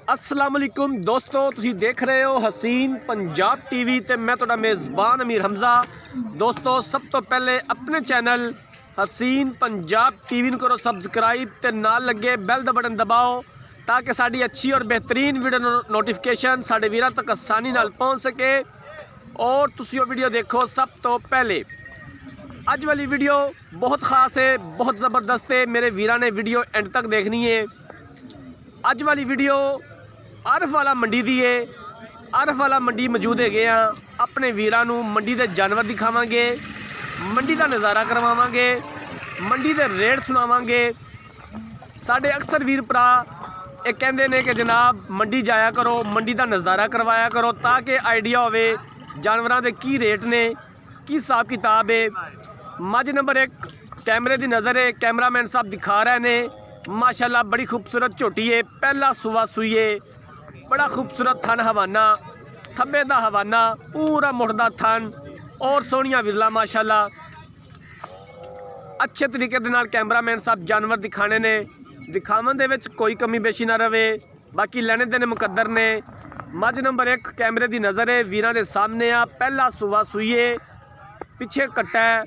अस्सलामुअलैकुम दोस्तों, तुसी देख रहे हो हसीन पंजाब टीवी ते मैं तुहाडा मेज़बान अमीर हमज़ा। दोस्तों, सब तो पहले अपने चैनल हसीन पंजाब टीवी नूं करो सब्सक्राइब ते नाल लगे बैल दा बटन दबाओ ताकि साड़ी अच्छी और बेहतरीन वीडियो नोटिफिकेशन साडे वीरां तक आसानी नाल पहुँच सके और तुसी वो वीडियो देखो सब तो पहले। अज वाली वीडियो बहुत ख़ास है, बहुत ज़बरदस्त है। मेरे वीरां ने वीडियो एंड तक देखनी है। अज वाली वीडियो आरफ वाला मंडी दी है। आरफ वाला मंडी मौजूद है। अपने वीरां नूं मंडी दे जानवर दिखावांगे, मंडी का नज़ारा करवावांगे, मंडी दे रेट सुनावांगे। साडे अक्सर वीर भरा ये कहंदे ने कि जनाब मंडी जाया करो, मंडी का नज़ारा करवाया करो ताकि आइडिया होवे जानवरां दे की रेट ने, की हिसाब किताब है। मझ नंबर 1 कैमरे की नज़र है, कैमरामैन साहब दिखा रहे ने। माशाल्लाह बड़ी खूबसूरत झोटी है, पहला सुआ सुई है, बड़ा खूबसूरत थन हवाना, थब्बे दा हवाना, पूरा मुड़दा थन और सोहनिया विरला माशाल्लाह। अच्छे तरीके दे नाल कैमरामैन साहब जानवर दिखाने ने, दिखावन दे विच कोई कमी बेशी ना रवे, बाकी लेने देने मुकद्दर ने। मझ नंबर 1 कैमरे की नज़र है, वीरां दे सामने आ, पहला सुआ सुई है, पिछे कट्टा है,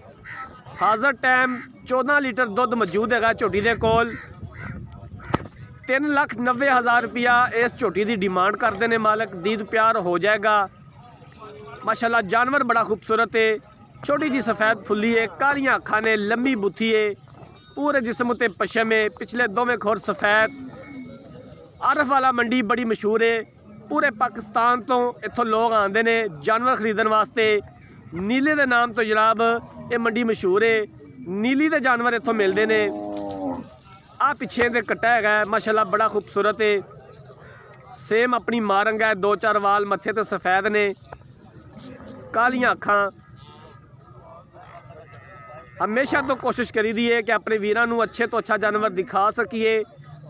हाज़र टाइम 14 लीटर दुध मौजूद है झोटी दे कोल। 3,90,000 रुपया इस झोटी की डिमांड करते हैं मालक। दीद प्यार हो जाएगा। माशाल्लाह जानवर बड़ा खूबसूरत है, छोटी जी सफ़ेद फुल्ली है, कालियाँ अखां ने, लंबी बुथी है, पूरे जिस्म उत्ते पशम है, पिछले दोवें खोर सफ़ेद। आरफ वाला मंडी बड़ी मशहूर है, पूरे पाकिस्तान तो इत्थों लोग आते हैं जानवर खरीदने वास्ते। नीले के नाम तो जनाब ये मंडी मशहूर है, नीली के जानवर इत्थों मिलते हैं। आ पिछे दे कट्टा है माशाल्लाह बड़ा खूबसूरत है, सेम अपनी मां रंग है, 2-4 वाल मत्थे तो सफ़ेद ने, कालियाँ अखां। हमेशा तो कोशिश करी दी है कि अपने वीरां नूं अच्छे तो अच्छा जानवर दिखा सकीए,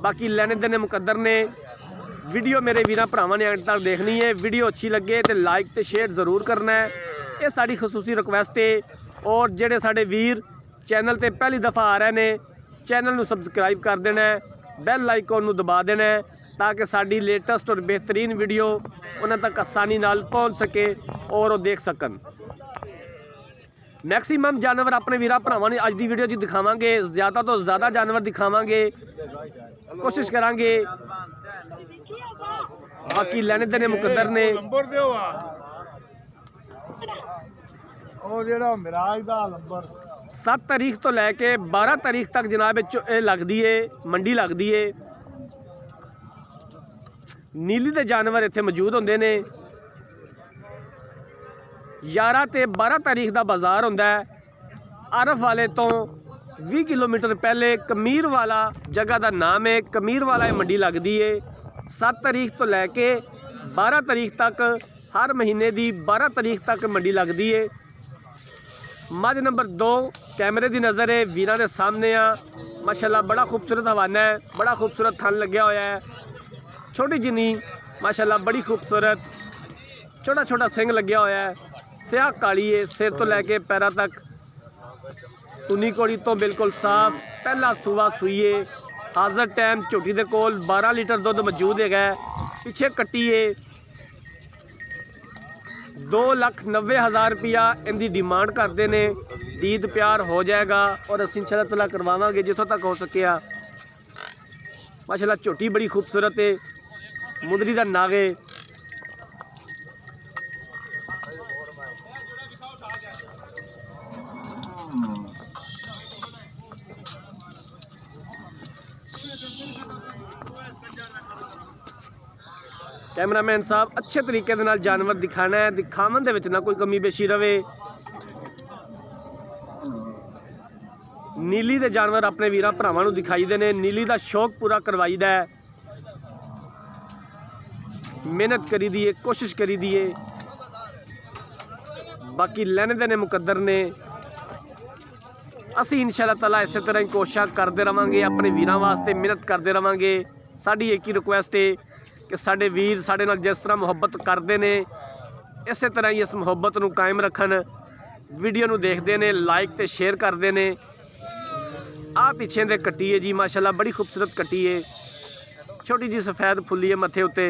बाकी लेने देने मुकद्दर ने। वीडियो मेरे वीरां भरावां ने अंत तक देखनी है। वीडियो अच्छी लगे तो लाइक तो शेयर ज़रूर करना है, ये साड़ी खसूसी रिक्वेस्ट है। और जेडे साडे वीर चैनल ते पहली दफ़ा आ रहे हैं, चैनल नूं सबसक्राइब कर देना है, बैल आइकॉन नूं दबा देना है ताकि साड़ी लेटेस्ट और बेहतरीन वीडियो उन्हां तक आसानी नाल पहुँच सके और वो देख सकन। मैक्सीमम जानवर अपने वीरां भरावां ने अज दी वीडियो च दिखावांगे, ज़्यादा तो ज़्यादा जानवर दिखावांगे, कोशिश करांगे। बाकी लेने देने मुकद्दर ने। 7 तारीख तो लैके 12 तारीख तक जनाब लगती है मंडी, लगती है। नीली के जानवर इत्थे मौजूद होंदे ने। 11 ते 12 तारीख का बाजार होंदा है। आरफ वाले तो 20 किलोमीटर पहले कमीर वाला जगह का नाम है, कमीर वाला मंडी लगती है। 7 तारीख तो लैके 12 तारीख तक, हर महीने की 12 तारीख तक मंडी लगती है। मझ नंबर 2 कैमरे की नज़र है, वीरां दे सामने आ। माशाल्लाह बड़ा खूबसूरत हवाना है, बड़ा खूबसूरत थन लग्या होया है, छोटी जिनी माशाल्लाह बड़ी खूबसूरत, छोटा छोटा सिंग लग्या होया है, स्याह काली है, सिर तो लैके पैरों तक, उन्नी कोड़ी तो बिल्कुल साफ, पहला सुआ सुई है। हाज़र टाइम झोटी दे कोल 12 लीटर दुध मौजूद है। पिछे कट्टी है, 2,90,000 रुपया इनकी डिमांड करते हैं। दीद प्यार हो जाएगा और असीं इंशाअल्लाह तआला करवावांगे जिथों तक हो सकिया। माशाल्लाह झोटी बड़ी खूबसूरत है, मुदरी का नाग है। कैमरामैन साहब अच्छे तरीके दे नाल जानवर दिखाना है, दिखावन दे विच ना कोई कमी बेशी रवे। नीली दे जानवर अपने वीरां भरावां नूं दिखाई दे ने, नीली दा शौक पूरा करवाईदा है, मेहनत करी दी है, कोशिश करी दी है। बाकी लेने देने मुकद्दर ने। असीं इंशाअल्लाह ताला इस तरह ही कोशिश करते रहांगे, अपने वीरां वास्ते मेहनत करते रहांगे। साडी एक ही रिक्वेस्ट है कि साडे वीर साडे नाल जिस तरह मुहब्बत करते हैं, इस तरह ही इस मुहब्बत नूं कायम रखन। वीडियो नूं देखते हैं, लाइक तो शेयर करते हैं। आ पिछे दे कट्टी है जी, माशाल्लाह बड़ी खूबसूरत कट्टी है, छोटी जी सफेद फुल्ली है मथे उत्ते।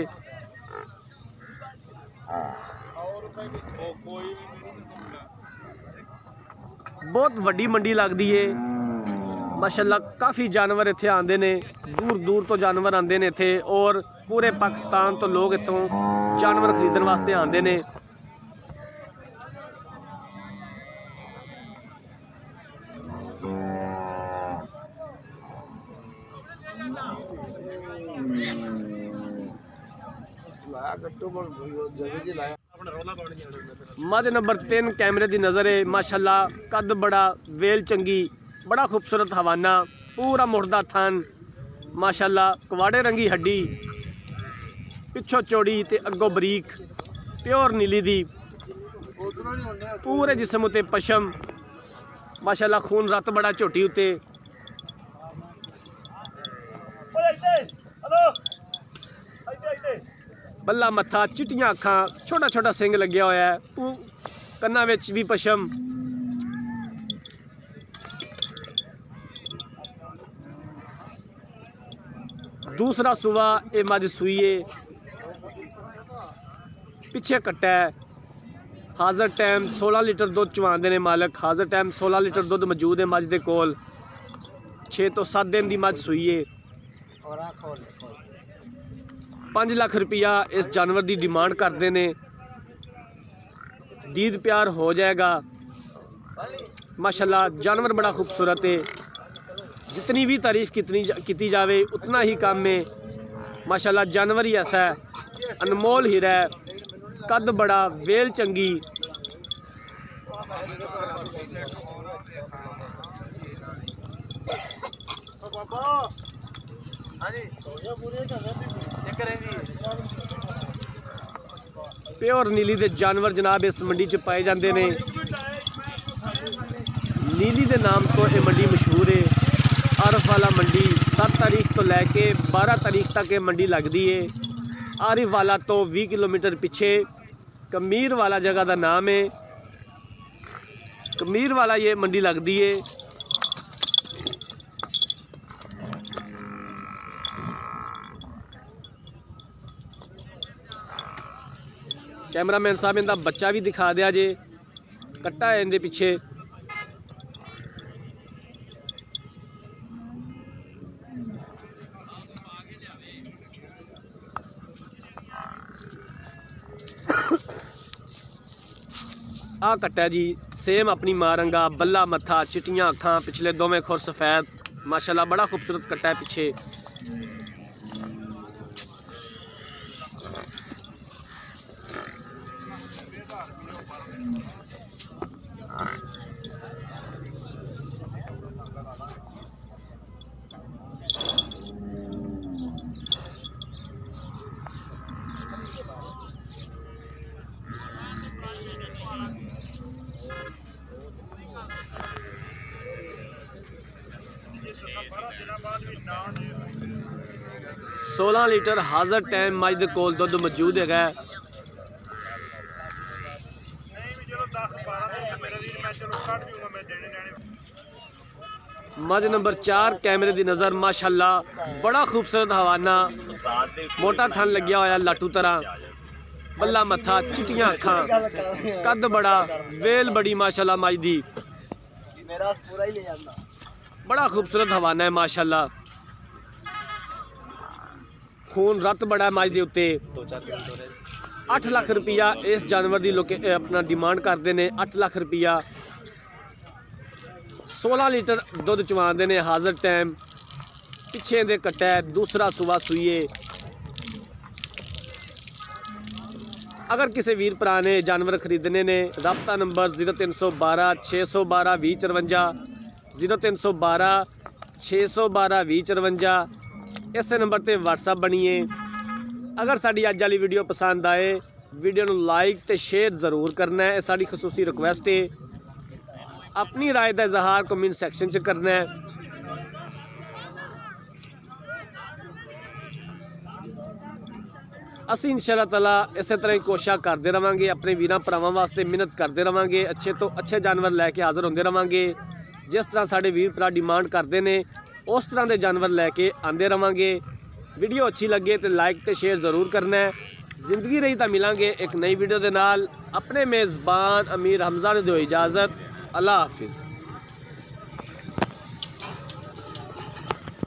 बहुत वड्डी मंडी लगती है माशाल्लाह। काफ़ी जानवर इत्थे आंदे ने, दूर दूर तो जानवर आंदे ने इत्थे, और पूरे पाकिस्तान तो लोग इत्थों जानवर खरीदने वास्ते आंदे ने। मझ नंबर 3 कैमरे की नज़र है माशाल्लाह। कद बड़ा, वेल चंगी, बड़ा खूबसूरत हवाना, पूरा मुड़दा थन माशाल्लाह। कवाड़े रंगी हड्डी, पिछों चौड़ी ते अगों बरीक, प्योर नीली दी, पूरे जिसम उत्ते पशम माशाल्लाह। खून रत बड़ा झोटी उत्ते। बल्ला मत्था, चिट्टियां अखां, छोटा छोटा सिंग लग्या होया है, कन्ना विच भी पशम। दूसरा सुवा ये मझ सूई है, पिछे कट्टा है। हाज़र टाइम 16 लीटर दुध चवांदे ने मालक। हाज़र टाइम 16 लीटर दुध मौजूद है मझ दे कोल। 6 तो 7 दिन की मझ सूई है। 5 लाख रुपया इस जानवर की डिमांड करते हैं। दीद प्यार हो जाएगा माशाल्लाह। जानवर बड़ा खूबसूरत है, जितनी भी तारीफ की जावे उतना ही कम है माशाल्लाह। जानवर ही ऐसा है, अनमोल हीरा है। कद बड़ा, वेल चंगी, प्योर नीली दे जानवर जनाब इस मंडी च पाए जाते हैं। नीली के नाम तो ये मंडी मशहूर है। आरिफ वाला मंडी 7 तारीख तो लैके 12 तारीख तक ये मंडी लगती है। आरिफ वाला तो 20 किलोमीटर पीछे कमीर वाला जगह का नाम है। कमीर वाला ये मंडी लगती है। कैमरामैन साहब इनका बच्चा भी दिखा दिया जे, कट्टा है इनके पीछे। आ कट्टा जी सेम अपनी मां रंगा, बल्ला मत्था, चिट्टियां अखां, पिछले दोवें खुर सफेद माशाल्लाह। बड़ा खूबसूरत कट्टा है पीछे। सोलह लीटर हाज़र टाइम मझ दे कोल दुध मौजूद है। मझ नंबर 4 कैमरे की नज़र माशाल्लाह। बड़ा खूबसूरत हवाना, मोटा थन लग्या होया लाटू तरह, बल्ला मत्था, चिट्टियां अखां, कद बड़ा, वेल बड़ी माशाल्लाह मझ दी। बड़ा खूबसूरत हवाना है माशाल्लाह। खून रत बड़ा मझ के उत्ते। 8 लाख रुपया इस जानवर की अपना डिमांड करते हैं। 8 लाख रुपया। 16 लीटर दुध चवाते हैं हाज़र टाइम। पिछे दे कट्टा है, दूसरा सुबह सूईए। अगर किसी वीर भरा ने जानवर खरीदने ने, रबता नंबर 0312 612 2054, 0312 612 2054। इस नंबर पर व्हाट्सएप बनिए। अगर साड़ी अज वाली वीडियो पसंद आए, वीडियो को लाइक तो शेयर जरूर करना है, साड़ी खसूसी रिक्वेस्ट है। अपनी राय का इजहार कमेंट सैक्शन च करना है। असी इंशाअल्लाह ताला इस तरह ही कोशिश करते रहांगे, अपने वीरां भरावां वास्ते मेहनत करते रहांगे, अच्छे तो अच्छे जानवर लैके हाज़र होंदे रहांगे। जिस तरह साडे वीर भरा डिमांड करते हैं उस तरह के जानवर लैके आते रहांगे। वीडियो अच्छी लगे तो लाइक तो शेयर ज़रूर करना है। जिंदगी रही तो मिलेंगे एक नई वीडियो के नाल। अपने मेज़बान अमीर हमजा ने दो इजाज़त। अल्लाह हाफिज़।